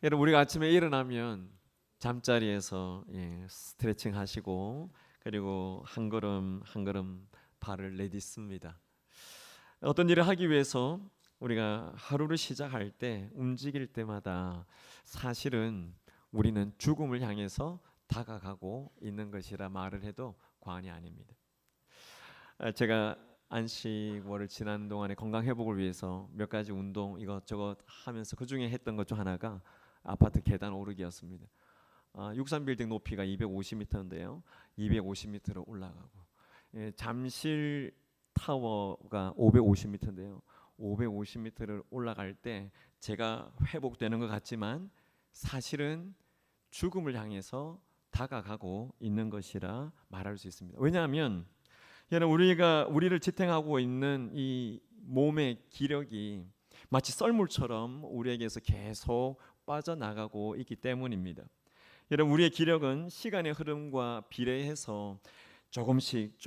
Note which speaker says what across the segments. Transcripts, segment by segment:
Speaker 1: 여러분, 우리가 아침에 일어나면 잠자리에서 스트레칭 하시고, 그리고 한 걸음 한 걸음 발을 내딛습니다. 어떤 일을 하기 위해서 우리가 하루를 시작할 때, 움직일 때마다 사실은 우리는 죽음을 향해서 다가가고 있는 것이라 말을 해도 과언이 아닙니다. 제가 안식월을 지난 동안에 건강 회복을 위해서 몇 가지 운동 이것저것 하면서 그 중에 했던 것 중 하나가 아파트 계단 오르기였습니다. 63빌딩 높이가 250m인데요. 250m로 올라가고, 잠실 타워가 550m인데요. 550m를 올라갈 때 제가 회복되는 것 같지만 사실은 죽음을 향해서 다가가고 있는 것이라 말할 수 있습니다. 왜냐하면 우리를 지탱하고 있는 이 몸의 기력이 마치 썰물처럼 우리에게서 계속 빠져나가고 있기 때문입니다. 여러분, 우리의 기력은 시간의 흐름과 비례해서 조금씩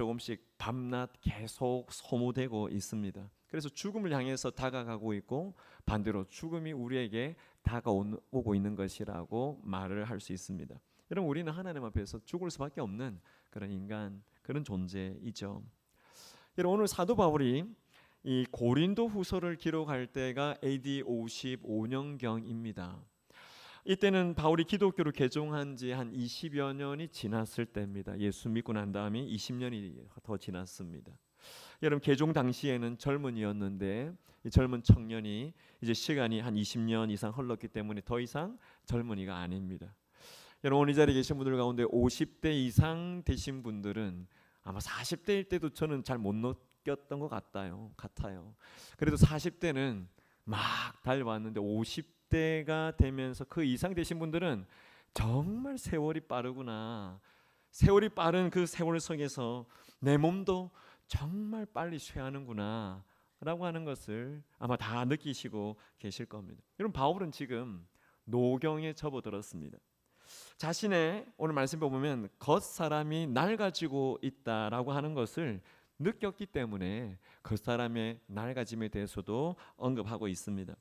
Speaker 1: 밤낮 계속 소모되고 있습니다. 그래서 죽음을 향해서 다가가고 있고, 반대로 죽음이 우리에게 다가오고 있는 것이라고 말을 할 수 있습니다. 여러분, 우리는 하나님 앞에서 죽을 수밖에 없는 그런 인간, 그런 존재이죠. 여러분, 오늘 사도 바울이 이 고린도 후서를 기록할 때가 AD 55년경입니다. 이때는 바울이 기독교를 개종한 지 한 20여 년이 지났을 때입니다. 예수 믿고 난 다음에 20년이 더 지났습니다. 여러분, 개종 당시에는 젊은이였는데 이 젊은 청년이 이제 시간이 한 20년 이상 흘렀기 때문에 더 이상 젊은이가 아닙니다. 여러분, 오늘 이 자리에 계신 분들 가운데 50대 이상 되신 분들은 아마 40대일 때도 저는 잘 못 느꼈던 것 같아요. 그래도 40대는 막 달려왔는데 50대가 되면서 그 이상 되신 분들은 정말 세월이 빠르구나, 세월이 빠른 그 세월 속에서 내 몸도 정말 빨리 쇠하는구나 라고 하는 것을 아마 다 느끼시고 계실 겁니다. 여러분, 바울은 지금 노경에 접어들었습니다. 자신의 오늘 말씀 보면 겉사람이 낡아지고 있다라고 하는 것을 느꼈기 때문에 겉사람의 낡아짐에 대해서도 언급하고 있습니다.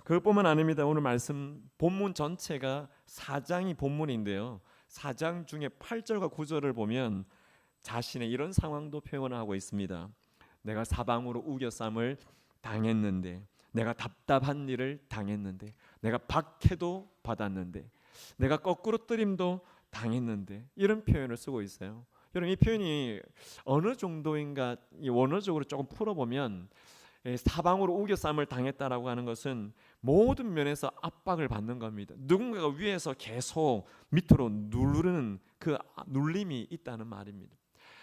Speaker 1: 그것뿐만 아닙니다. 오늘 말씀 본문 전체가 4장이 본문인데요, 4장 중에 8절과 9절을 보면 자신의 이런 상황도 표현하고 있습니다. 내가 사방으로 우겨쌈을 당했는데, 내가 답답한 일을 당했는데, 내가 박해도 받았는데, 내가 거꾸로 뜨림도 당했는데, 이런 표현을 쓰고 있어요. 여러분, 이 표현이 어느 정도인가 원어적으로 조금 풀어보면, 사방으로 우겨쌈을 당했다라고 하는 것은 모든 면에서 압박을 받는 겁니다. 누군가가 위에서 계속 밑으로 누르는 그 눌림이 있다는 말입니다.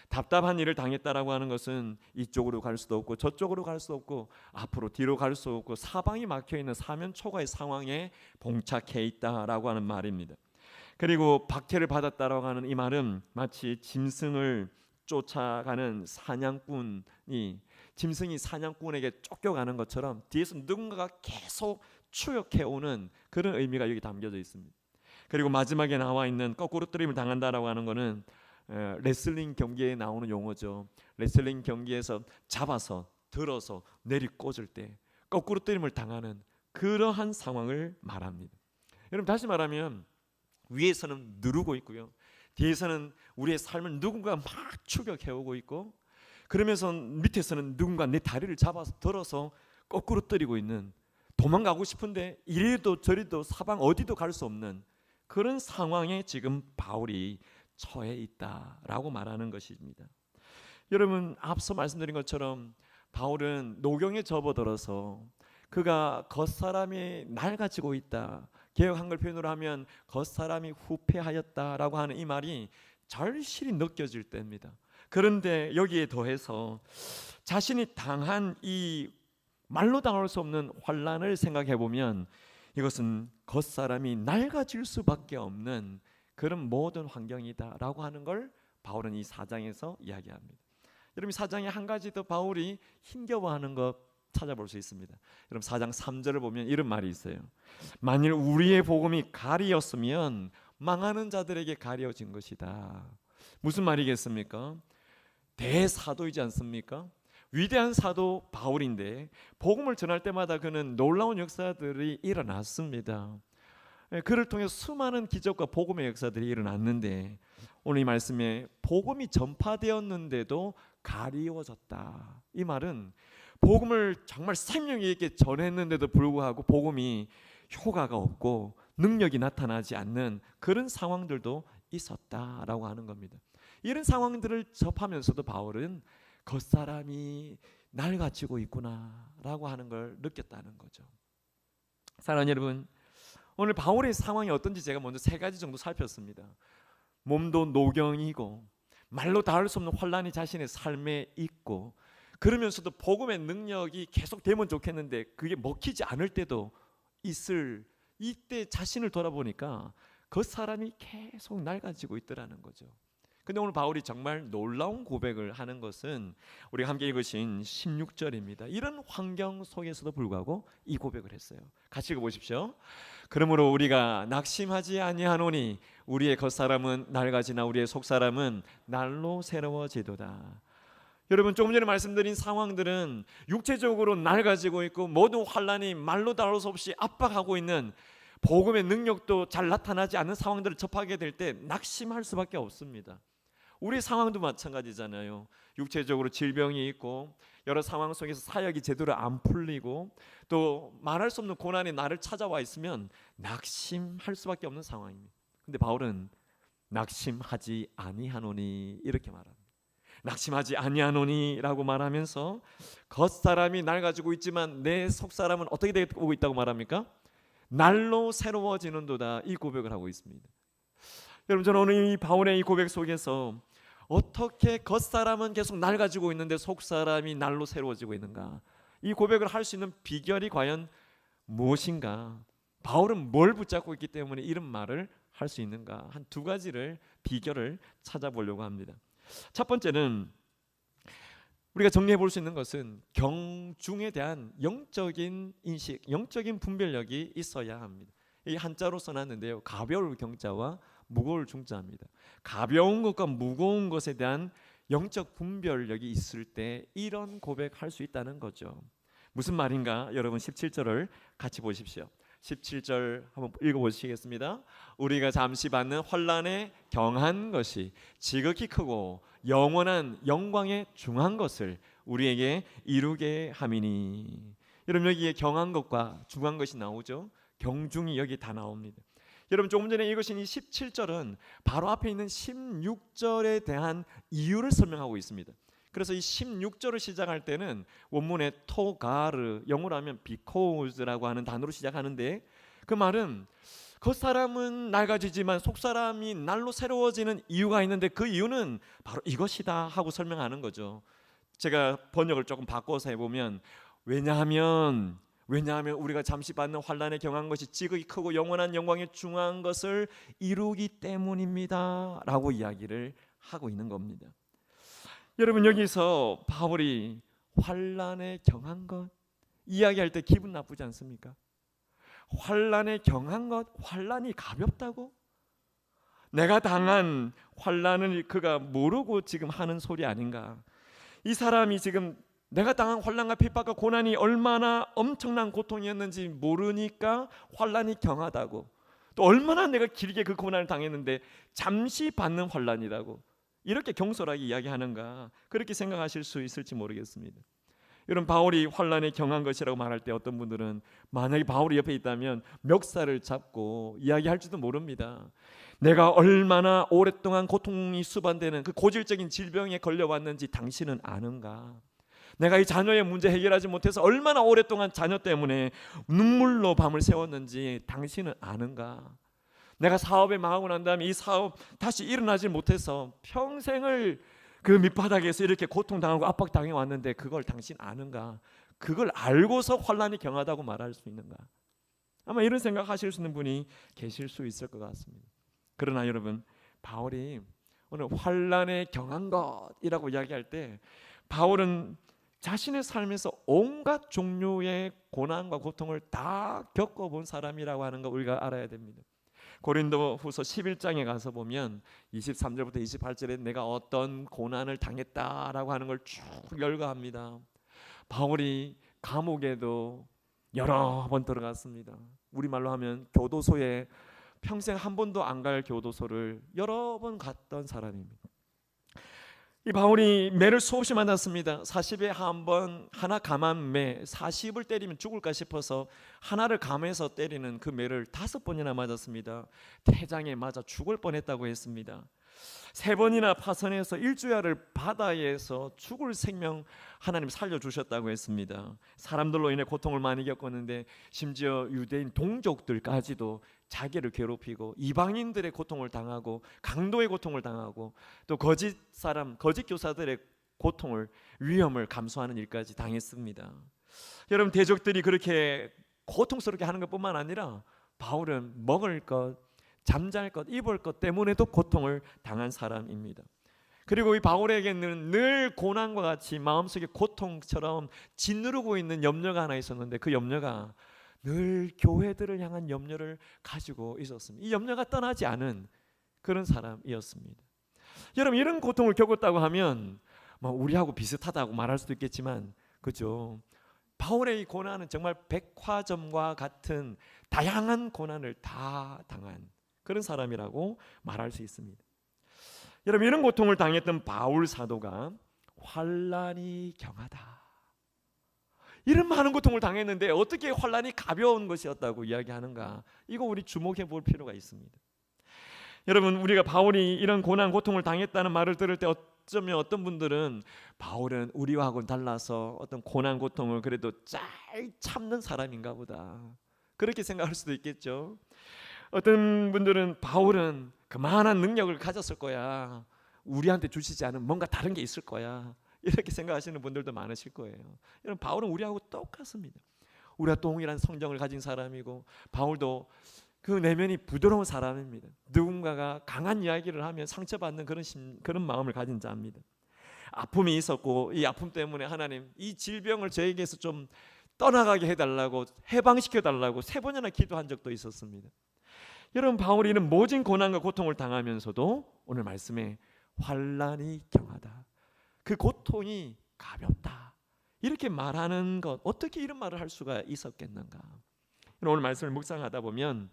Speaker 1: 답답한 일을 당했다라고 하는 것은 이쪽으로 갈 수도 없고 저쪽으로 갈 수 없고 앞으로 뒤로 갈 수 없고 사방이 막혀있는 사면초가의 상황에 봉착해 있다라고 하는 말입니다. 그리고 박해를 받았다라고 하는 이 말은 마치 짐승을 쫓아가는 사냥꾼이, 짐승이 사냥꾼에게 쫓겨가는 것처럼 뒤에서 누군가가 계속 추격해오는 그런 의미가 여기 담겨져 있습니다. 그리고 마지막에 나와 있는 거꾸로 뜨림을 당한다라고 하는 것은 레슬링 경기에 나오는 용어죠. 레슬링 경기에서 잡아서 들어서 내리꽂을 때 거꾸로 뜨림을 당하는 그러한 상황을 말합니다. 여러분, 다시 말하면 위에서는 누르고 있고요, 뒤에서는 우리의 삶을 누군가 막 추격해오고 있고, 그러면서 밑에서는 누군가 내 다리를 잡아서 들어서 거꾸로 때리고 있는, 도망가고 싶은데 이리도 저리도 사방 어디도 갈 수 없는 그런 상황에 지금 바울이 처해 있다라고 말하는 것입니다. 여러분, 앞서 말씀드린 것처럼 바울은 노경에 접어들어서 그가 겉사람이 낡아지고 있다, 개역 한글 표현으로 하면 겉사람이 후패하였다라고 하는 이 말이 절실히 느껴질 때입니다. 그런데 여기에 더해서 자신이 당한 이 말로 당할 수 없는 환난을 생각해 보면 이것은 겉사람이 낡아질 수밖에 없는 그런 모든 환경이다라고 하는 걸 바울은 이 4장에서 이야기합니다. 여러분, 4장에 한 가지 더 바울이 힘겨워하는 것 찾아볼 수 있습니다. 여러분, 4장 3절을 보면 이런 말이 있어요. 만일 우리의 복음이 가리였으면 망하는 자들에게 가려진 것이다. 무슨 말이겠습니까? 대사도이지 않습니까? 위대한 사도 바울인데 복음을 전할 때마다 그는 놀라운 역사들이 일어났습니다. 그를 통해 수많은 기적과 복음의 역사들이 일어났는데 오늘 이 말씀에 복음이 전파되었는데도 가리워졌다. 이 말은 복음을 정말 생명 있게 전했는데도 불구하고 복음이 효과가 없고 능력이 나타나지 않는 그런 상황들도 있었다라고 하는 겁니다. 이런 상황들을 접하면서도 바울은 겉사람이 날 가지고 있구나라고 하는 걸 느꼈다는 거죠. 사랑하는 여러분, 오늘 바울의 상황이 어떤지 제가 먼저 세 가지 정도 살폈습니다. 몸도 노경이고 말로 닿을 수 없는 환란이 자신의 삶에 있고, 그러면서도 복음의 능력이 계속 되면 좋겠는데 그게 먹히지 않을 때도 있을 이때 자신을 돌아보니까 그 사람이 계속 날 가지고 있더라는 거죠. 근데 오늘 바울이 정말 놀라운 고백을 하는 것은 우리가 함께 읽으신 16절입니다. 이런 환경 속에서도 불구하고 이 고백을 했어요. 같이 읽어보십시오. 그러므로 우리가 낙심하지 아니하노니 우리의 겉사람은 낡아지나 우리의 속사람은 날로 새로워지도다. 여러분, 조금 전에 말씀드린 상황들은 육체적으로 낡아지고 있고 모든 환란이 말로 다룰 수 없이 압박하고 있는, 복음의 능력도 잘 나타나지 않는 상황들을 접하게 될 때 낙심할 수밖에 없습니다. 우리 상황도 마찬가지잖아요. 육체적으로 질병이 있고 여러 상황 속에서 사역이 제대로 안 풀리고 또 말할 수 없는 고난이 나를 찾아와 있으면 낙심할 수밖에 없는 상황입니다. 근데 바울은 낙심하지 아니하노니 이렇게 말합니다. 낙심하지 아니하노니라고 말하면서 겉사람이 날 가지고 있지만 내 속사람은 어떻게 되고 있다고 말합니까? 날로 새로워지는도다, 이 고백을 하고 있습니다. 여러분, 저는 오늘 이 바울의 이 고백 속에서 어떻게 겉사람은 계속 날 가지고 있는데 속사람이 날로 새로워지고 있는가, 이 고백을 할 수 있는 비결이 과연 무엇인가, 바울은 뭘 붙잡고 있기 때문에 이런 말을 할 수 있는가, 한 두 가지를 비결을 찾아보려고 합니다. 첫 번째는 우리가 정리해 볼 수 있는 것은 경중에 대한 영적인 인식, 영적인 분별력이 있어야 합니다. 이 한자로 써놨는데요, 가벼울 경자와 무거울 중자입니다. 가벼운 것과 무거운 것에 대한 영적 분별력이 있을 때 이런 고백할 수 있다는 거죠. 무슨 말인가? 여러분 17절을 같이 보십시오. 17절 한번 읽어보시겠습니다. 우리가 잠시 받는 환난에 경한 것이 지극히 크고 영원한 영광에 중한 것을 우리에게 이루게 함이니. 여러분, 여기에 경한 것과 중한 것이 나오죠. 경중이 여기 다 나옵니다. 여러분, 조금 전에 읽으신 이 17절은 바로 앞에 있는 16절에 대한 이유를 설명하고 있습니다. 그래서 이 16절을 시작할 때는 원문에 토가르, 영어로 하면 because라고 하는 단어로 시작하는데, 그 말은 겉사람은 낡아지지만 속사람이 날로 새로워지는 이유가 있는데 그 이유는 바로 이것이다 하고 설명하는 거죠. 제가 번역을 조금 바꿔서 해보면 왜냐하면 우리가 잠시 받는 환난에 경한 것이 지극히 크고 영원한 영광에 중한 것을 이루기 때문입니다 라고 이야기를 하고 있는 겁니다. 여러분, 여기서 바울이 환난에 경한 것 이야기할 때 기분 나쁘지 않습니까? 환난에 경한 것, 환난이 가볍다고? 내가 당한 환난을 그가 모르고 지금 하는 소리 아닌가? 이 사람이 지금 내가 당한 환난과 핍박과 고난이 얼마나 엄청난 고통이었는지 모르니까 환난이 경하다고, 또 얼마나 내가 길게 그 고난을 당했는데 잠시 받는 환난이라고 이렇게 경솔하게 이야기하는가, 그렇게 생각하실 수 있을지 모르겠습니다. 여러분, 바울이 환난에 경한 것이라고 말할 때 어떤 분들은 만약에 바울이 옆에 있다면 멱살을 잡고 이야기할지도 모릅니다. 내가 얼마나 오랫동안 고통이 수반되는 그 고질적인 질병에 걸려왔는지 당신은 아는가? 내가 이 자녀의 문제 해결하지 못해서 얼마나 오랫동안 자녀 때문에 눈물로 밤을 새웠는지 당신은 아는가? 내가 사업에 망하고 난 다음에 이 사업 다시 일어나지 못해서 평생을 그 밑바닥에서 이렇게 고통당하고 압박당해 왔는데 그걸 당신 아는가? 그걸 알고서 환난이 경하다고 말할 수 있는가? 아마 이런 생각하실 수 있는 분이 계실 수 있을 것 같습니다. 그러나 여러분, 바울이 오늘 환난에 경한 것이라고 이야기할 때 바울은 자신의 삶에서 온갖 종류의 고난과 고통을 다 겪어본 사람이라고 하는 거 우리가 알아야 됩니다. 고린도후서 11장에 가서 보면 23절부터 28절에 내가 어떤 고난을 당했다라고 하는 걸 쭉 열거합니다. 바울이 감옥에도 여러 번 들어갔습니다. 우리말로 하면 교도소에 평생 한 번도 안 갈 교도소를 여러 번 갔던 사람입니다. 이 바울이 매를 수없이 만났습니다. 40에 한 번 하나 감한 매, 40을 때리면 죽을까 싶어서 하나를 감해서 때리는 그 매를 5번이나 맞았습니다. 태장에 맞아 죽을 뻔했다고 했습니다. 3번이나 파선해서 일주야를 바다에서 죽을 생명 하나님 살려주셨다고 했습니다. 사람들로 인해 고통을 많이 겪었는데 심지어 유대인 동족들까지도 자기를 괴롭히고 이방인들의 고통을 당하고 강도의 고통을 당하고 또 거짓 사람, 거짓 교사들의 고통을, 위험을 감수하는 일까지 당했습니다. 여러분, 대적들이 그렇게 고통스럽게 하는 것뿐만 아니라 바울은 먹을 것, 잠잘 것, 입을 것 때문에도 고통을 당한 사람입니다. 그리고 이 바울에게는 늘 고난과 같이 마음속에 고통처럼 짓누르고 있는 염려가 하나 있었는데 그 염려가 늘 교회들을 향한 염려를 가지고 있었습니다. 이 염려가 떠나지 않은 그런 사람이었습니다. 여러분, 이런 고통을 겪었다고 하면 우리하고 비슷하다고 말할 수도 있겠지만, 그죠? 바울의 이 고난은 정말 백화점과 같은 다양한 고난을 다 당한 그런 사람이라고 말할 수 있습니다. 여러분, 이런 고통을 당했던 바울 사도가 환난이 경하다, 이런 많은 고통을 당했는데 어떻게 환난이 가벼운 것이었다고 이야기하는가? 이거 우리 주목해 볼 필요가 있습니다. 여러분, 우리가 바울이 이런 고난 고통을 당했다는 말을 들을 때 어쩌면 어떤 분들은 바울은 우리와는 달라서 어떤 고난 고통을 그래도 잘 참는 사람인가 보다, 그렇게 생각할 수도 있겠죠. 어떤 분들은 바울은 그만한 능력을 가졌을 거야, 우리한테 주시지 않은 뭔가 다른 게 있을 거야, 이렇게 생각하시는 분들도 많으실 거예요. 여러분, 바울은 우리하고 똑같습니다. 우리가 동일한 성정을 가진 사람이고 바울도 그 내면이 부드러운 사람입니다. 누군가가 강한 이야기를 하면 상처받는 그런 마음을 가진 자입니다. 아픔이 있었고 이 아픔 때문에 하나님 이 질병을 저에게서 좀 떠나가게 해달라고, 해방시켜달라고 3번이나 기도한 적도 있었습니다. 여러분, 바울이 이런 모진 고난과 고통을 당하면서도 오늘 말씀에 환난이 경하다, 그 고통이 가볍다, 이렇게 말하는 것, 어떻게 이런 말을 할 수가 있었겠는가? 오늘 말씀을 묵상하다 보면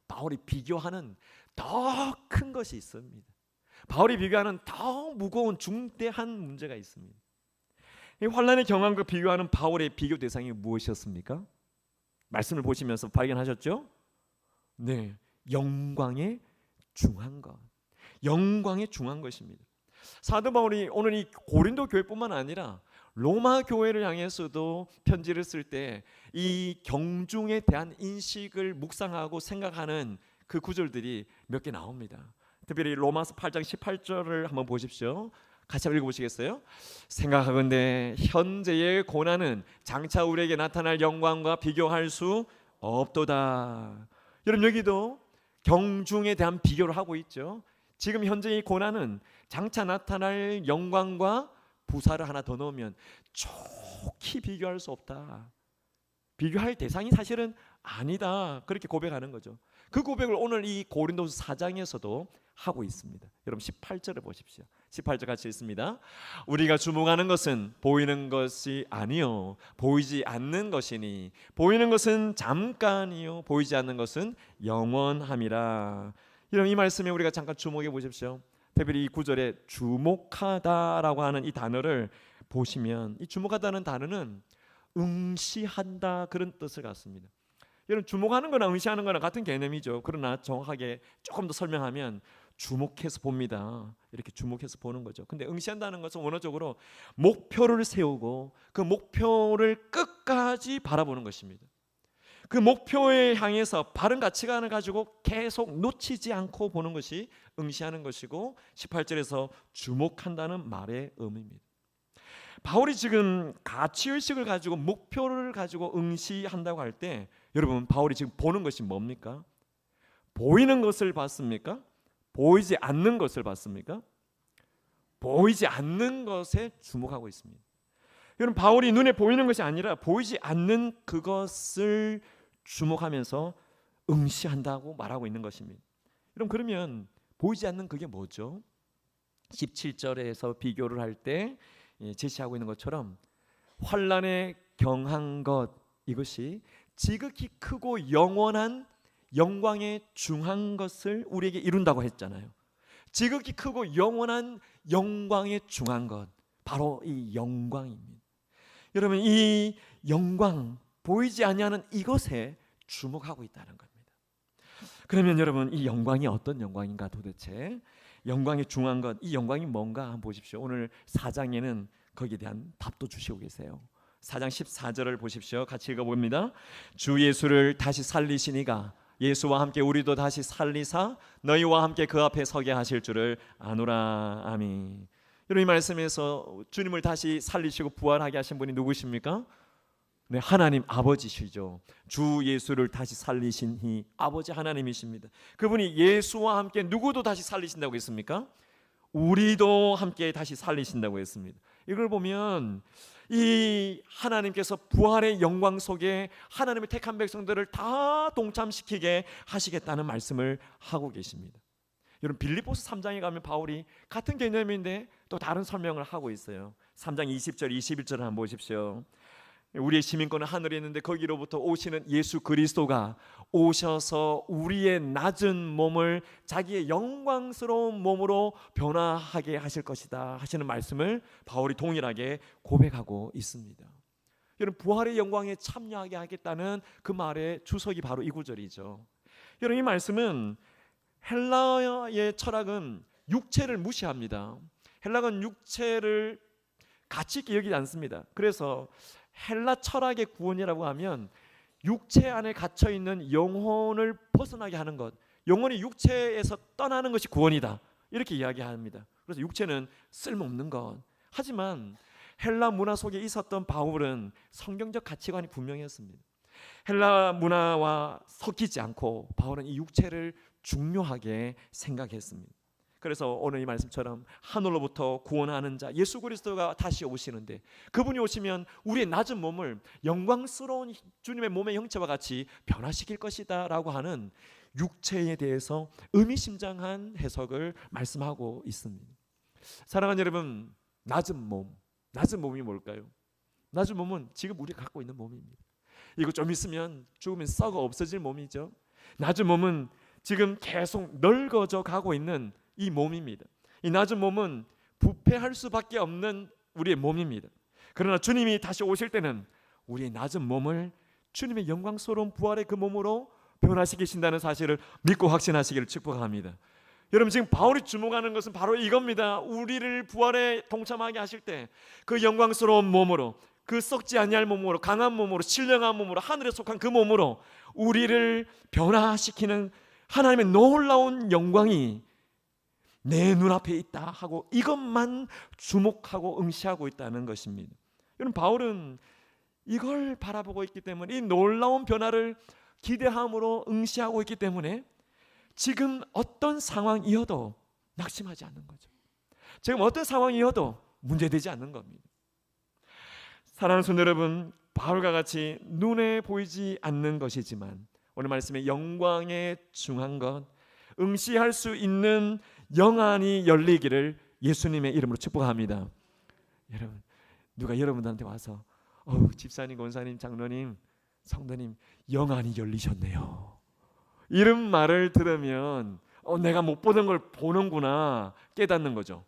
Speaker 1: 바울이 비교하는 더 큰 것이 있습니다. 바울이 비교하는 더 무거운 중대한 문제가 있습니다. 이 환난의 경험과 비교하는 바울의 비교 대상이 무엇이었습니까? 말씀을 보시면서 발견하셨죠? 네, 영광에 중한 것, 영광에 중한 것입니다. 사도 바울이 오늘 이 고린도 교회뿐만 아니라 로마 교회를 향해서도 편지를 쓸 때 이 경중에 대한 인식을 묵상하고 생각하는 그 구절들이 몇 개 나옵니다. 특별히 로마서 8장 18절을 한번 보십시오. 같이 한번 읽어보시겠어요? 생각하건대 현재의 고난은 장차 우리에게 나타날 영광과 비교할 수 없도다. 여러분, 여기도 경중에 대한 비교를 하고 있죠. 지금 현재의 고난은 장차 나타날 영광과 부사를 하나 더 넣으면 좋게 비교할 수 없다, 비교할 대상이 사실은 아니다, 그렇게 고백하는 거죠. 그 고백을 오늘 이 고린도서 4장에서도 하고 있습니다. 여러분 18절을 보십시오. 18절 같이 읽습니다. 우리가 주목하는 것은 보이는 것이 아니요 보이지 않는 것이니 보이는 것은 잠깐이요 보이지 않는 것은 영원함이라. 여러분, 이 말씀에 우리가 잠깐 주목해 보십시오. 특별히 이 구절에 주목하다라고 하는 이 단어를 보시면, 이 주목하다는 단어는 응시한다 그런 뜻을 갖습니다. 여러분, 주목하는 거나 응시하는 거나 같은 개념이죠. 그러나 정확하게 조금 더 설명하면 주목해서 봅니다, 이렇게 주목해서 보는 거죠. 근데 응시한다는 것은 원어적으로 목표를 세우고 그 목표를 끝까지 바라보는 것입니다. 그 목표에 향해서 바른 가치관을 가지고 계속 놓치지 않고 보는 것이 응시하는 것이고 18절에서 주목한다는 말의 의미입니다. 바울이 지금 가치의식을 가지고 목표를 가지고 응시한다고 할 때, 여러분, 바울이 지금 보는 것이 뭡니까? 보이는 것을 봤습니까? 보이지 않는 것을 봤습니까? 보이지 않는 것에 주목하고 있습니다. 여러분, 바울이 눈에 보이는 것이 아니라 보이지 않는 그것을 주목하면서 응시한다고 말하고 있는 것입니다. 여러분, 그러면 보이지 않는 그게 뭐죠? 17절에서 비교를 할 때 제시하고 있는 것처럼 환난에 경한 것, 이것이 지극히 크고 영원한 영광에 중한 것을 우리에게 이룬다고 했잖아요. 지극히 크고 영원한 영광에 중한 것, 바로 이 영광입니다. 여러분, 이 영광, 보이지 아니하는 이것에 주목하고 있다는 겁니다. 그러면 여러분, 이 영광이 어떤 영광인가? 도대체 영광에 중한 것, 이 영광이 뭔가 한번 보십시오. 오늘 4장에는 거기에 대한 답도 주시고 계세요. 4장 14절을 보십시오. 같이 읽어봅니다. 주 예수를 다시 살리시니가 예수와 함께 우리도 다시 살리사 너희와 함께 그 앞에 서게 하실 줄을 아노라. 아멘. 여러분, 이 말씀에서 주님을 다시 살리시고 부활하게 하신 분이 누구십니까? 네, 하나님 아버지시죠. 주 예수를 다시 살리신 이 아버지 하나님이십니다. 그분이 예수와 함께 누구도 다시 살리신다고 했습니까? 우리도 함께 다시 살리신다고 했습니다. 이걸 보면 이 하나님께서 부활의 영광 속에 하나님의 택한 백성들을 다 동참시키게 하시겠다는 말씀을 하고 계십니다. 여러분, 빌립보서 3장에 가면 바울이 같은 개념인데 또 다른 설명을 하고 있어요. 3장 20절 21절을 한번 보십시오. 우리의 시민권은 하늘에 있는데 거기로부터 오시는 예수 그리스도가 오셔서 우리의 낮은 몸을 자기의 영광스러운 몸으로 변화하게 하실 것이다 하시는 말씀을 바울이 동일하게 고백하고 있습니다. 여러분, 부활의 영광에 참여하게 하겠다는 그 말의 주석이 바로 이 구절이죠. 여러분, 이 말씀은 헬라의 철학은 육체를 무시합니다. 헬라는 육체를 가치 있게 여기지 않습니다. 그래서 헬라 철학의 구원이라고 하면 육체 안에 갇혀 있는 영혼을 벗어나게 하는 것, 영혼이 육체에서 떠나는 것이 구원이다, 이렇게 이야기합니다. 그래서 육체는 쓸모없는 것. 하지만 헬라 문화 속에 있었던 바울은 성경적 가치관이 분명했습니다. 헬라 문화와 섞이지 않고 바울은 이 육체를 중요하게 생각했습니다. 그래서 오늘 이 말씀처럼 하늘로부터 구원하는 자 예수 그리스도가 다시 오시는데, 그분이 오시면 우리의 낮은 몸을 영광스러운 주님의 몸의 형체와 같이 변화시킬 것이다 라고 하는 육체에 대해서 의미심장한 해석을 말씀하고 있습니다. 사랑하는 여러분, 낮은 몸이 뭘까요? 낮은 몸은 지금 우리가 갖고 있는 몸입니다. 이거 좀 있으면 죽으면 썩어 없어질 몸이죠. 낮은 몸은 지금 계속 늙어져 가고 있는 이 몸입니다. 이 낮은 몸은 부패할 수밖에 없는 우리의 몸입니다. 그러나 주님이 다시 오실 때는 우리의 낮은 몸을 주님의 영광스러운 부활의 그 몸으로 변화시키신다는 사실을 믿고 확신하시기를 축복합니다. 여러분, 지금 바울이 주목하는 것은 바로 이겁니다. 우리를 부활에 동참하게 하실 때 그 영광스러운 몸으로, 그 썩지 아니할 몸으로, 강한 몸으로, 신령한 몸으로, 하늘에 속한 그 몸으로 우리를 변화시키는 하나님의 놀라운 영광이 내 눈앞에 있다 하고 이것만 주목하고 응시하고 있다는 것입니다. 여러분, 바울은 이걸 바라보고 있기 때문에, 이 놀라운 변화를 기대함으로 응시하고 있기 때문에 지금 어떤 상황이어도 낙심하지 않는 거죠. 지금 어떤 상황이어도 문제되지 않는 겁니다. 사랑하는 성도 여러분, 바울과 같이 눈에 보이지 않는 것이지만 오늘 말씀에 영광에 중한 것, 응시할 수 있는 영안이 열리기를 예수님의 이름으로 축복합니다. 여러분, 누가 여러분들한테 와서 집사님, 권사님, 장로님, 성도님 영안이 열리셨네요, 이런 말을 들으면 내가 못 보던 걸 보는구나 깨닫는 거죠.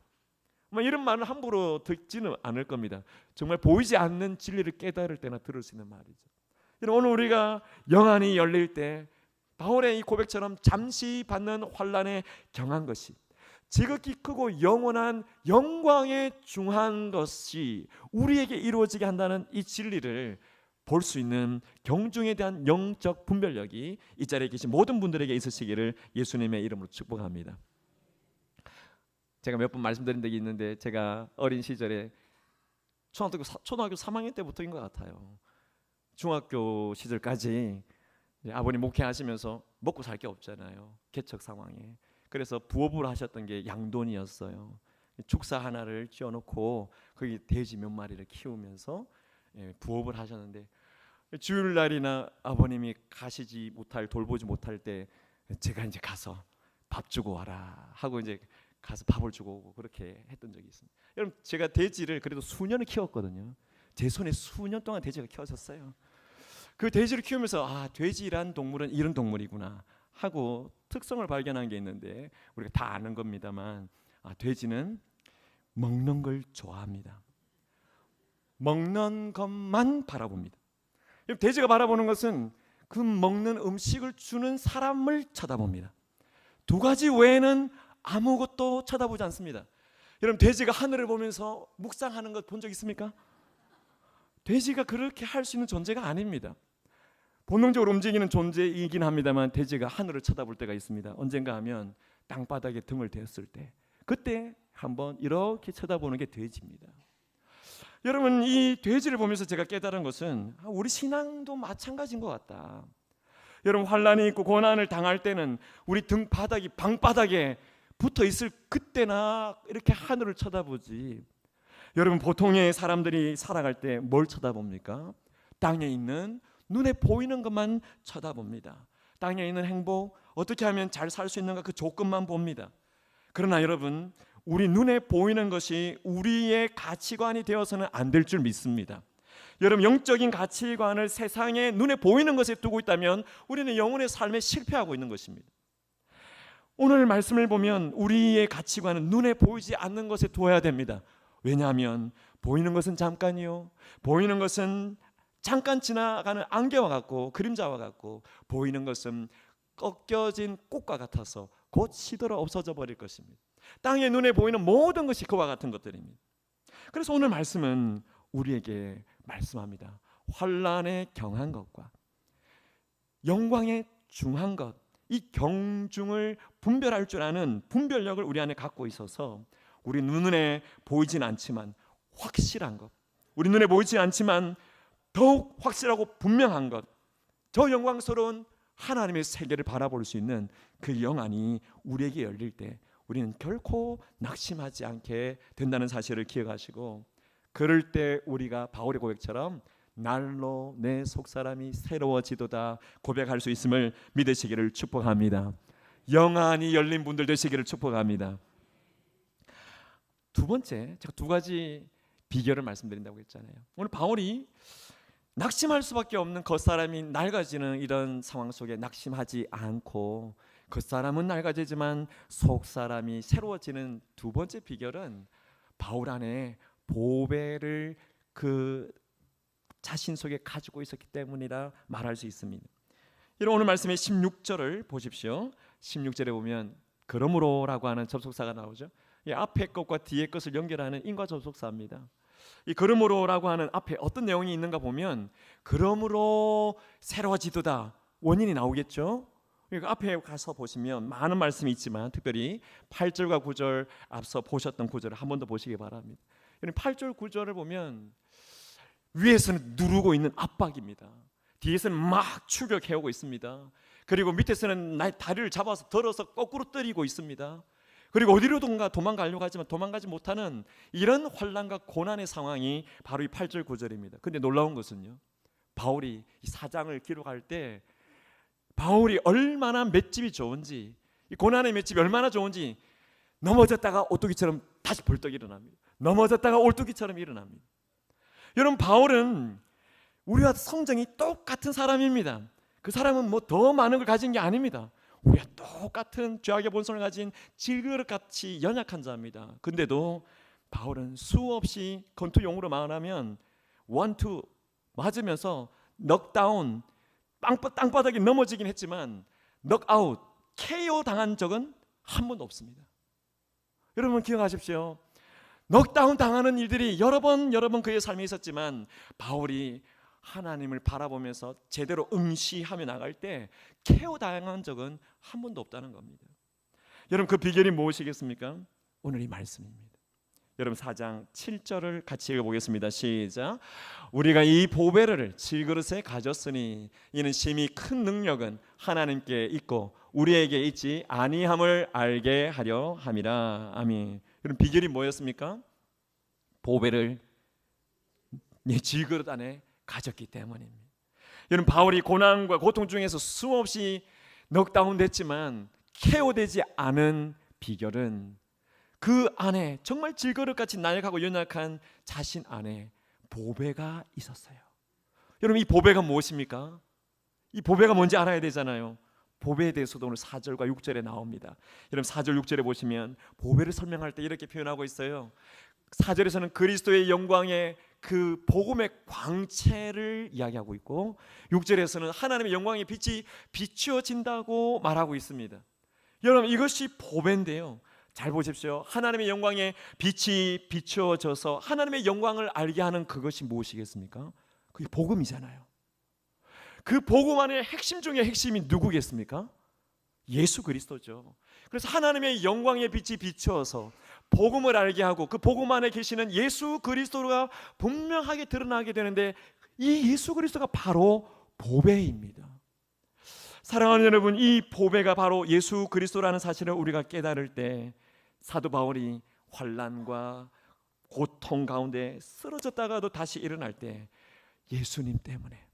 Speaker 1: 이런 말을 함부로 듣지는 않을 겁니다. 정말 보이지 않는 진리를 깨달을 때나 들을 수 있는 말이죠. 오늘 우리가 영안이 열릴 때 바울의 이 고백처럼 잠시 받는 환난에 경한 것이 지극히 크고 영원한 영광에 중한 것이 우리에게 이루어지게 한다는 이 진리를 볼 수 있는 경중에 대한 영적 분별력이 이 자리에 계신 모든 분들에게 있으시기를 예수님의 이름으로 축복합니다. 제가 몇 번 말씀드린 적이 있는데, 제가 어린 시절에 초등학교 3학년 때부터인 것 같아요. 중학교 시절까지 아버님 목회하시면서 먹고 살 게 없잖아요, 개척 상황에. 그래서 부업을 하셨던 게 양돈이었어요. 축사 하나를 쥐어놓고 거기 돼지 몇 마리를 키우면서 부업을 하셨는데, 주일날이나 아버님이 가시지 못할, 돌보지 못할 때 제가 이제 가서 밥 주고 와라 하고 이제 가서 밥을 주고 오고 그렇게 했던 적이 있습니다. 여러분, 제가 돼지를 그래도 수년을 키웠거든요. 제 손에 수년 동안 돼지가 키워졌어요.
Speaker 2: 그 돼지를 키우면서 돼지란 동물은 이런 동물이구나 하고 특성을 발견한 게 있는데, 우리가 다 아는 겁니다만 돼지는 먹는 걸 좋아합니다. 먹는 것만 바라봅니다. 돼지가 바라보는 것은 그 먹는 음식을 주는 사람을 쳐다봅니다. 두 가지 외에는 아무것도 쳐다보지 않습니다. 여러분, 돼지가 하늘을 보면서 묵상하는 것 본 적 있습니까? 돼지가 그렇게 할 수 있는 존재가 아닙니다. 본능적으로 움직이는 존재이긴 합니다만 돼지가 하늘을 쳐다볼 때가 있습니다. 언젠가 하면 땅바닥에 등을 대었을 때, 그때 한번 이렇게 쳐다보는 게 돼지입니다. 여러분, 이 돼지를 보면서 제가 깨달은 것은 우리 신앙도 마찬가지인 것 같다. 여러분, 환난이 있고 고난을 당할 때는 우리 등 바닥이 방바닥에 붙어 있을 그때나 이렇게 하늘을 쳐다보지. 여러분, 보통의 사람들이 살아갈 때 뭘 쳐다봅니까? 땅에 있는, 눈에 보이는 것만 쳐다봅니다. 땅에 있는 행복, 어떻게 하면 잘 살 수 있는가, 그 조건만 봅니다. 그러나 여러분, 우리 눈에 보이는 것이 우리의 가치관이 되어서는 안 될 줄 믿습니다. 여러분, 영적인 가치관을 세상에 눈에 보이는 것에 두고 있다면 우리는 영혼의 삶에 실패하고 있는 것입니다. 오늘 말씀을 보면 우리의 가치관은 눈에 보이지 않는 것에 두어야 됩니다. 왜냐하면 보이는 것은 잠깐이요, 보이는 것은 잠깐 지나가는 안개와 같고 그림자와 같고, 보이는 것은 꺾여진 꽃과 같아서 곧 시들어 없어져 버릴 것입니다. 땅의 눈에 보이는 모든 것이 그와 같은 것들입니다. 그래서 오늘 말씀은 우리에게 말씀합니다. 환난에 경한 것과 영광에 중한 것, 이 경중을 분별할 줄 아는 분별력을 우리 안에 갖고 있어서 우리 눈에 보이진 않지만 확실한 것, 우리 눈에 보이지 않지만 더욱 확실하고 분명한 것, 저 영광스러운 하나님의 세계를 바라볼 수 있는 그 영안이 우리에게 열릴 때 우리는 결코 낙심하지 않게 된다는 사실을 기억하시고, 그럴 때 우리가 바울의 고백처럼 날로 내 속사람이 새로워지도다 고백할 수 있음을 믿으시기를 축복합니다. 영안이 열린 분들 되시기를 축복합니다. 두 번째, 제가 두 가지 비결을 말씀드린다고 했잖아요. 오늘 바울이 낙심할 수밖에 없는 겉사람이 낡아지는 이런 상황 속에 낙심하지 않고, 겉사람은 낡아지지만 속사람이 새로워지는 두 번째 비결은 바울 안에 보배를 그 자신 속에 가지고 있었기 때문이라 말할 수 있습니다. 이런 오늘 말씀의 16절을 보십시오. 16절에 보면 그러므로라고 하는 접속사가 나오죠. 이 앞에 것과 뒤에 것을 연결하는 인과 접속사입니다. 이 그러므로라고 하는 앞에 어떤 내용이 있는가 보면 그러므로 새로워지도다 원인이 나오겠죠. 그러니까 앞에 가서 보시면 많은 말씀이 있지만 특별히 8절과 9절 앞서 보셨던 구절을 한 번 더 보시기 바랍니다. 8절 9절을 보면 위에서는 누르고 있는 압박입니다. 뒤에서는 막 추격해오고 있습니다. 그리고 밑에서는 다리를 잡아서 들어서 거꾸로 때리고 있습니다. 그리고 어디로든가 도망가려고 하지만 도망가지 못하는 이런 환난과 고난의 상황이 바로 이 8절 9절입니다. 근데 놀라운 것은요, 바울이 이 사장을 기록할 때 바울이 얼마나 맷집이 좋은지, 이 고난의 맷집이 얼마나 좋은지, 넘어졌다가 오뚜기처럼 다시 벌떡 일어납니다. 넘어졌다가 오뚜기처럼 일어납니다. 여러분, 바울은 우리와 성정이 똑같은 사람입니다. 그 사람은 뭐 더 많은 걸 가진 게 아닙니다. 우리가 똑같은 죄악의 본성을 가진 질그릇같이 연약한 자입니다. 근데도 바울은 수없이 권투용으로 말하면 원투 맞으면서 넉다운, 땅바닥에 넘어지긴 했지만 넉아웃, KO 당한 적은 한 번도 없습니다. 여러분 기억하십시오. 넉다운 당하는 일들이 여러 번 그의 삶에 있었지만 바울이 하나님을 바라보면서 제대로 응시하며 나갈 때 KO 당한 적은 한 번도 없다는 겁니다. 여러분 그 비결이 무엇이겠습니까? 오늘 이 말씀입니다. 여러분 4장 7절을 같이 읽어보겠습니다. 시작. 우리가 이 보배를 질그릇에 가졌으니 이는 심히 큰 능력은 하나님께 있고 우리에게 있지 아니함을 알게 하려 함이라. 아멘. 여러분 비결이 뭐였습니까? 보배를 내 질그릇 안에 가졌기 때문입니다. 여러분 바울이 고난과 고통 중에서 수없이 넉다운 됐지만 KO되지 않은 비결은 그 안에 정말 질그릇같이 나약하고 연약한 자신 안에 보배가 있었어요. 여러분, 이 보배가 무엇입니까? 이 보배가 뭔지 알아야 되잖아요. 보배에 대해서도 오늘 4절과 6절에 나옵니다. 여러분, 4절 6절에 보시면 보배를 설명할 때 이렇게 표현하고 있어요. 4절에서는 그리스도의 영광의 그 복음의 광채를 이야기하고 있고, 6절에서는 하나님의 영광의 빛이 비추어진다고 말하고 있습니다. 여러분, 이것이 보배인데요, 잘 보십시오. 하나님의 영광의 빛이 비추어져서 하나님의 영광을 알게 하는 그것이 무엇이겠습니까? 그게 복음이잖아요. 그 복음 안에 핵심 중에 핵심이 누구겠습니까? 예수 그리스도죠. 그래서 하나님의 영광의 빛이 비추어서 복음을 알게 하고 그 복음 안에 계시는 예수 그리스도가 분명하게 드러나게 되는데, 이 예수 그리스도가 바로 보배입니다. 사랑하는 여러분, 이 보배가 바로 예수 그리스도라는 사실을 우리가 깨달을 때 사도 바울이 환난과 고통 가운데 쓰러졌다가도 다시 일어날 때 예수님 때문에,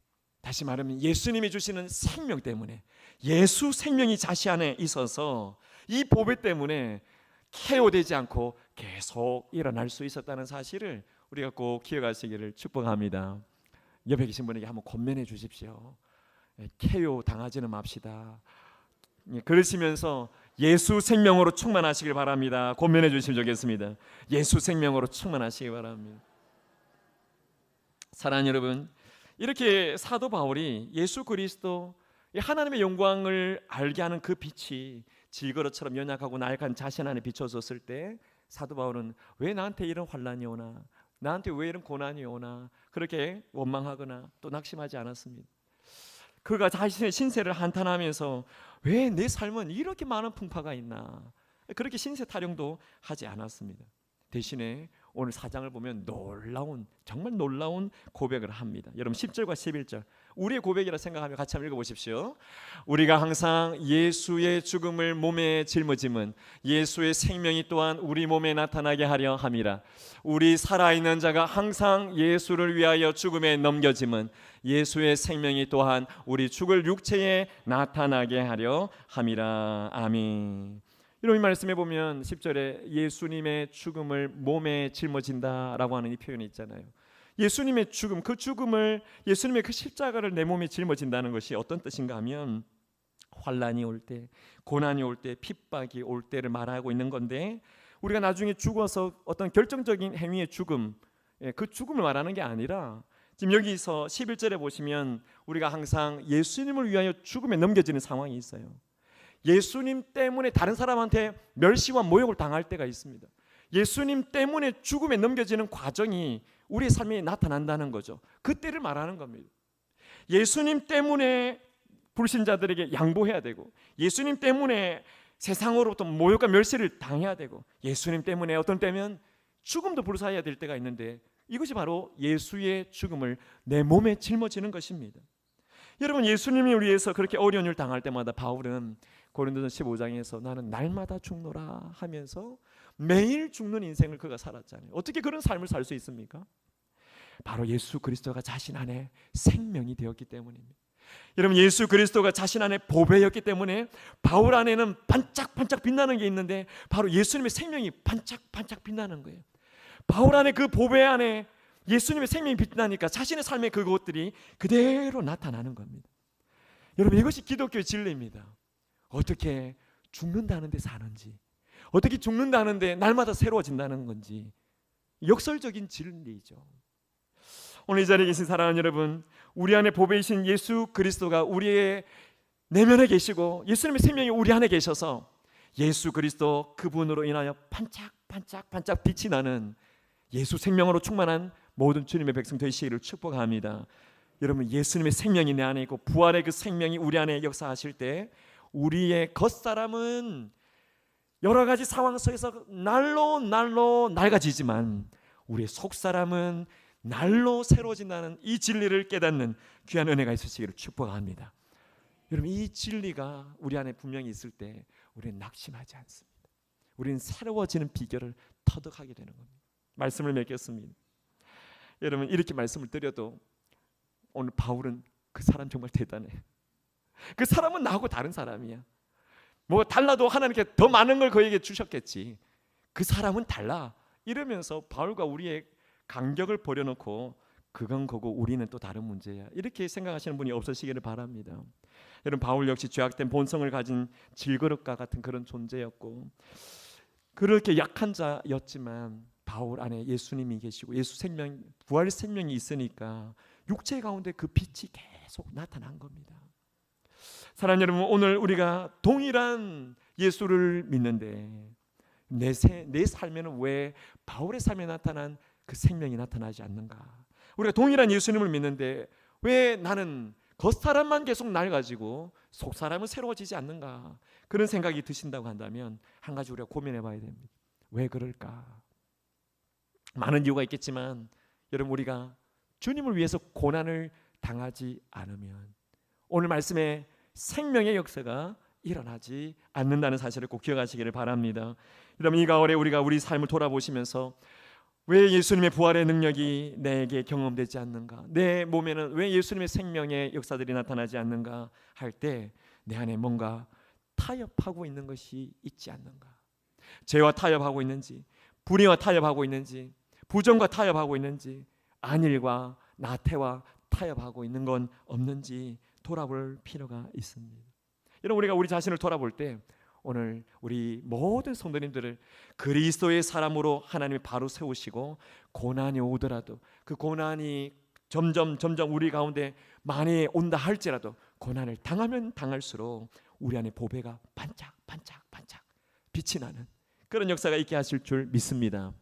Speaker 2: 다시 말하면 예수님이 주시는 생명 때문에, 예수 생명이 자신 안에 있어서 이 보배 때문에 KO되지 않고 계속 일어날 수 있었다는 사실을 우리가 꼭 기억하시기를 축복합니다. 옆에 계신 분에게 한번 권면해 주십시오. KO 당하지는 맙시다. 그러시면서 예수 생명으로 충만하시길 바랍니다. 권면해 주시면 좋겠습니다. 예수 생명으로 충만하시기 바랍니다. 사랑하는 여러분, 이렇게 사도 바울이 예수 그리스도 하나님의 영광을 알게 하는 그 빛이 질거릇처럼 연약하고 나약한 자신 안에 비춰졌을 때 사도 바울은 왜 나한테 이런 환난이 오나, 나한테 왜 이런 고난이 오나 그렇게 원망하거나 또 낙심하지 않았습니다. 그가 자신의 신세를 한탄하면서 왜 내 삶은 이렇게 많은 풍파가 있나, 그렇게 신세 타령도 하지 않았습니다. 대신에 오늘 4장을 보면 정말 놀라운 고백을 합니다. 여러분, 10절과 11절 우리의 고백이라 생각하며 같이 한번 읽어보십시오. 우리가 항상 예수의 죽음을 몸에 짊어짐은 예수의 생명이 또한 우리 몸에 나타나게 하려 함이라. 우리 살아있는 자가 항상 예수를 위하여 죽음에 넘겨짐은 예수의 생명이 또한 우리 죽을 육체에 나타나게 하려 함이라. 아멘. 이런 말씀에 보면 10절에 예수님의 죽음을 몸에 짊어진다라고 하는 이 표현이 있잖아요. 예수님의 죽음, 그 죽음을, 예수님의 그 십자가를 내 몸에 짊어진다는 것이 어떤 뜻인가 하면 환난이 올 때, 고난이 올 때, 핍박이 올 때를 말하고 있는 건데, 우리가 나중에 죽어서 어떤 결정적인 행위의 죽음, 그 죽음을 말하는 게 아니라 지금 여기서 11절에 보시면 우리가 항상 예수님을 위하여 죽음에 넘겨지는 상황이 있어요. 예수님 때문에 다른 사람한테 멸시와 모욕을 당할 때가 있습니다. 예수님 때문에 죽음에 넘겨지는 과정이 우리의 삶에 나타난다는 거죠. 그때를 말하는 겁니다. 예수님 때문에 불신자들에게 양보해야 되고, 예수님 때문에 세상으로부터 모욕과 멸시를 당해야 되고, 예수님 때문에 어떤 때면 죽음도 불사해야 될 때가 있는데, 이것이 바로 예수의 죽음을 내 몸에 짊어지는 것입니다. 여러분, 예수님을 위해서 그렇게 어려운 일을 당할 때마다 바울은 고린도전서 15장에서 나는 날마다 죽노라 하면서 매일 죽는 인생을 그가 살았잖아요. 어떻게 그런 삶을 살 수 있습니까? 바로 예수 그리스도가 자신 안에 생명이 되었기 때문입니다. 여러분, 예수 그리스도가 자신 안에 보배였기 때문에 바울 안에는 반짝반짝 빛나는 게 있는데 바로 예수님의 생명이 반짝반짝 빛나는 거예요. 바울 안에 그 보배 안에 예수님의 생명이 빛나니까 자신의 삶의 그것들이 그대로 나타나는 겁니다. 여러분, 이것이 기독교의 진리입니다. 어떻게 죽는다는데 사는지, 어떻게 죽는다는데 날마다 새로워진다는 건지 역설적인 진리죠. 오늘 이 자리에 계신 사랑하는 여러분, 우리 안에 보배이신 예수 그리스도가 우리의 내면에 계시고 예수님의 생명이 우리 안에 계셔서 예수 그리스도 그분으로 인하여 반짝반짝 빛이 나는 예수 생명으로 충만한 모든 주님의 백성 되시기를 축복합니다. 여러분, 예수님의 생명이 내 안에 있고 부활의 그 생명이 우리 안에 역사하실 때 우리의 겉사람은 여러 가지 상황 속에서 날로 낡아지지만 우리의 속사람은 날로 새로워진다는 이 진리를 깨닫는 귀한 은혜가 있으시기를 축복합니다. 여러분, 이 진리가 우리 안에 분명히 있을 때 우리는 낙심하지 않습니다. 우리는 새로워지는 비결을 터득하게 되는 겁니다. 말씀을 맺겠습니다. 여러분, 이렇게 말씀을 드려도 오늘 바울은 그 사람 정말 대단해. 그 사람은 나하고 다른 사람이야. 뭐 달라도 하나님께 더 많은 걸 그에게 주셨겠지. 그 사람은 달라. 이러면서 바울과 우리의 간격을 버려놓고 그건 그거 우리는 또 다른 문제야. 이렇게 생각하시는 분이 없으시기를 바랍니다. 여러분, 바울 역시 죄악된 본성을 가진 질그릇과 같은 그런 존재였고, 그렇게 약한 자였지만 바울 안에 예수님이 계시고 예수 생명, 부활 생명이 있으니까 육체 가운데 그 빛이 계속 나타난 겁니다. 사랑하는 여러분, 오늘 우리가 동일한 예수를 믿는데 내 삶에는 왜 바울의 삶에 나타난 그 생명이 나타나지 않는가? 우리가 동일한 예수님을 믿는데 왜 나는 겉사람만 계속 날 가지고 속사람은 새로워지지 않는가? 그런 생각이 드신다고 한다면 한 가지 우리가 고민해 봐야 됩니다. 왜 그럴까? 많은 이유가 있겠지만 여러분, 우리가 주님을 위해서 고난을 당하지 않으면 오늘 말씀에 생명의 역사가 일어나지 않는다는 사실을 꼭 기억하시기를 바랍니다. 여러분, 이 가을에 우리가 우리 삶을 돌아보시면서 왜 예수님의 부활의 능력이 내게 경험되지 않는가? 내 몸에는 왜 예수님의 생명의 역사들이 나타나지 않는가? 할 때 내 안에 뭔가 타협하고 있는 것이 있지 않는가? 죄와 타협하고 있는지, 불의와 타협하고 있는지, 부정과 타협하고 있는지, 안일과 나태와 타협하고 있는 건 없는지 돌아볼 필요가 있습니다. 여러분, 우리가 우리 자신을 돌아볼 때 오늘 우리 모든 성도님들을 그리스도의 사람으로 하나님이 바로 세우시고 고난이 오더라도 그 고난이 점점 우리 가운데 많이 온다 할지라도 고난을 당하면 당할수록 우리 안에 보배가 반짝 빛이 나는 그런 역사가 있게 하실 줄 믿습니다.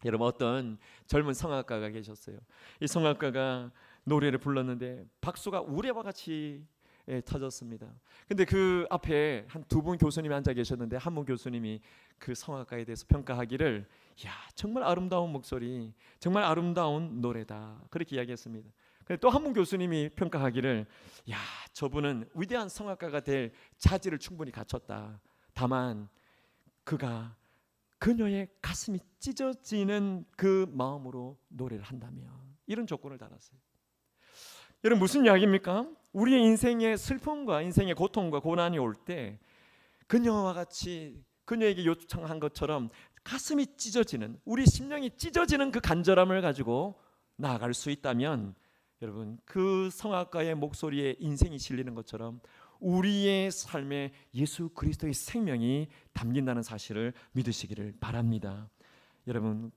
Speaker 2: 여러분, 어떤 젊은 성악가가 계셨어요. 이 성악가가 노래를 불렀는데 박수가 우레와 같이 터졌습니다. 근데 그 앞에 한 두 분 교수님이 앉아 계셨는데 한 분 교수님이 그 성악가에 대해서 평가하기를, 야, 정말 아름다운 목소리, 정말 아름다운 노래다, 그렇게 이야기했습니다. 근데 또 한 분 교수님이 평가하기를, 야, 저분은 위대한 성악가가 될 자질을 충분히 갖췄다. 다만 그가 그녀의 가슴이 찢어지는 그 마음으로 노래를 한다면, 이런 조건을 달았어요. 여러분, 무슨 이야기입니까? 우리의 인생의 슬픔과 인생의 고통과 고난이 올 때 그녀와 같이 그녀에게 요청한 것처럼 가슴이 찢어지는, 우리 심령이 찢어지는 그 간절함을 가지고 나아갈 수 있다면, 여러분, 그 성악가의 목소리에 인생이 실리는 것처럼 우리의 삶에 예수 그리스도의 생명이 담긴다는 사실을 믿으시기를 바랍니다. 여러분,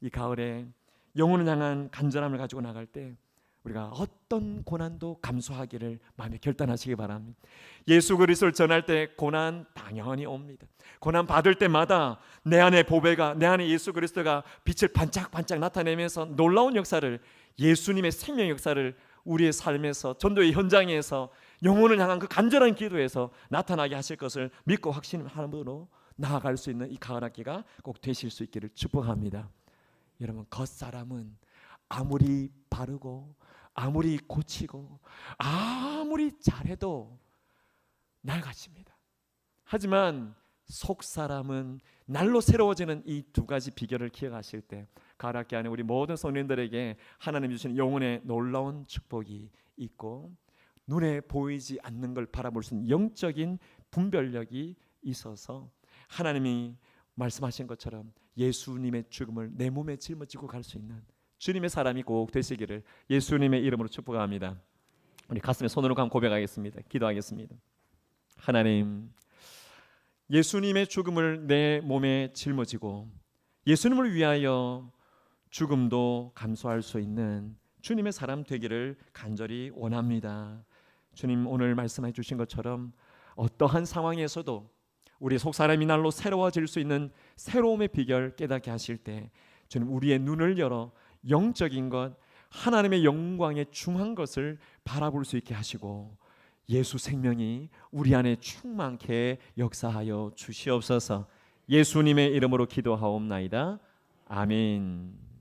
Speaker 2: 이 가을에 영혼을 향한 간절함을 가지고 나갈 때 우리가 어떤 고난도 감수하기를 마음에 결단하시기 바랍니다. 예수 그리스도를 전할 때 고난 당연히 옵니다. 고난 받을 때마다 내 안에 보배가, 내 안에 예수 그리스도가 빛을 반짝반짝 나타내면서 놀라운 역사를, 예수님의 생명 역사를 우리의 삶에서, 전도의 현장에서, 영혼을 향한 그 간절한 기도에서 나타나게 하실 것을 믿고 확신함으로 나아갈 수 있는 이 가을 학기가 꼭 되실 수 있기를 축복합니다. 여러분, 겉사람은 아무리 바르고 아무리 고치고 아무리 잘해도 낡아집니다. 하지만 속사람은 날로 새로워지는 이 두 가지 비결을 기억하실 때 가을 학기 안에 우리 모든 성도님들에게 하나님 주시는 영혼의 놀라운 축복이 있고 눈에 보이지 않는 걸 바라볼 수 있는 영적인 분별력이 있어서 하나님이 말씀하신 것처럼 예수님의 죽음을 내 몸에 짊어지고 갈 수 있는 주님의 사람이 꼭 되시기를 예수님의 이름으로 축복합니다. 우리 가슴에 손으로 감 고백하겠습니다. 기도하겠습니다. 하나님, 예수님의 죽음을 내 몸에 짊어지고 예수님을 위하여 죽음도 감수할 수 있는 주님의 사람 되기를 간절히 원합니다. 주님, 오늘 말씀해 주신 것처럼 어떠한 상황에서도 우리 속사람이 날로 새로워질 수 있는 새로움의 비결 깨닫게 하실 때 주님, 우리의 눈을 열어 영적인 것, 하나님의 영광에 중한 것을 바라볼 수 있게 하시고 예수 생명이 우리 안에 충만케 역사하여 주시옵소서. 예수님의 이름으로 기도하옵나이다. 아멘.